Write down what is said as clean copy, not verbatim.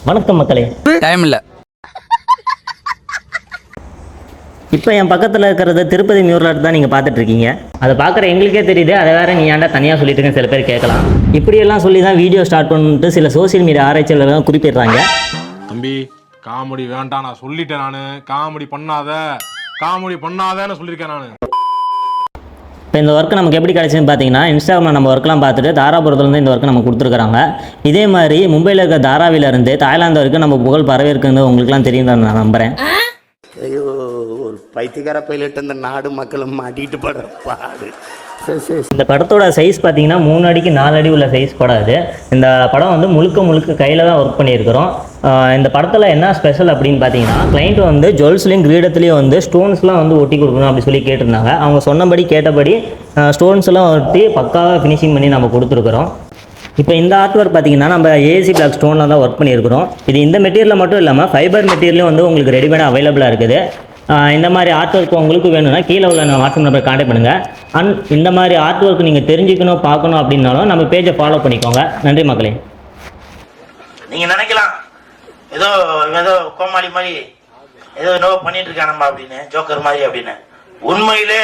வணக்கம் மக்களே. டைம் இல்லை. இப்போ என் பக்கத்தில் இருக்கிறது திருப்பதி மியூரல் தான் நீங்கள் பார்த்துட்டு இருக்கீங்க. அதை பார்க்குற எங்களுக்கே தெரியுது, அதை வேற நீ ஏன்டா தனியாக சொல்லிட்டு இருக்கேன் சில பேர் கேட்கலாம். இப்படியெல்லாம் சொல்லி தான் வீடியோ ஸ்டார்ட் பண்ணிட்டு சில சோசியல் மீடியா ஆராய்ச்சியாளர்கள் குறிப்பிடுறாங்க. தம்பி காமெடி வேண்டாம், நான் சொல்லிட்டேன். நான் காமெடி பண்ணாதேன்னு சொல்லியிருக்கேன். நான் இப்போ இந்த ஒர்க்கு நமக்கு எப்படி கிடச்சின்னு பார்த்தீங்கன்னா, இன்ஸ்டாகிராமில் நம்ம ஒர்க்லாம் பார்த்துட்டு தாராபுரத்துலேருந்து இந்த ஒர்க்கு நம்ம கொடுத்துருக்காங்க. இதே மாதிரி மும்பையில் இருக்க தாராவிலேருந்து தாய்லாந்து வரைக்கும் நம்ம புகழ் பரவி இருக்குன்னு உங்களுக்குலாம் தெரியும் தான் நான் நம்புகிறேன். ஐயோ, ஒரு பைத்தியக்கார பைலட் இந்த நாடு மக்களும் மாட்டிக்கிட்டு படுற பாடு. இந்த படத்தோட சைஸ் பார்த்தீங்கன்னா 3 அடிக்கு 4 அடி உள்ள சைஸ் படம் இது. இந்த படம் வந்து முழுக்க கையில் தான் ஒர்க் பண்ணியிருக்கிறோம். இந்த படத்தில் என்ன ஸ்பெஷல் அப்படின்னு பார்த்தீங்கன்னா, கிளைண்ட் வந்து ஜுவல்ஸ்லையும் கிரீடத்துலேயும் வந்து ஸ்டோன்ஸ்லாம் வந்து ஒட்டி கொடுக்கணும் அப்படி சொல்லி கேட்டிருந்தாங்க. அவங்க சொன்னபடி கேட்டபடி ஸ்டோன்ஸ்லாம் ஒட்டி பக்காவாக ஃபினிஷிங் பண்ணி நம்ம கொடுத்துருக்குறோம். இப்போ இந்த ஆர்ட் ஒர்க் பார்த்தீங்கன்னா நம்ம ஏசி பிளாக் ஸ்டோனில் தான் ஒர்க் பண்ணியிருக்கிறோம். இது இந்த மெட்டீரியலில் மட்டும் இல்லாமல் ஃபைபர் மெட்டீரியலும் வந்து உங்களுக்கு ரெடிமேடாக அவைலபிளாக இருக்குது. இந்த மாதிரி ஆர்ட் ஒர்க் உங்களுக்கு வேணும்னா கீழே உள்ள வாட்ஸ்அப் நம்பர் கான்டாக்ட் பண்ணுங்கள். இந்த மாதிரி ஆர்ட் ஒர்க் நீங்கள் தெரிஞ்சுக்கணும் பார்க்கணும் அப்படின்னாலும் நம்ம பேஜை ஃபாலோ பண்ணிக்கோங்க. நன்றி மக்களே. நீங்கள் நினைக்கலாம் ஏதோ கோமாளி மாதிரி ஏதோ பண்ணிட்டு இருக்கானம்மா அப்படின்னு, ஜோக்கர் மாதிரி அப்படின்னு. உண்மையிலே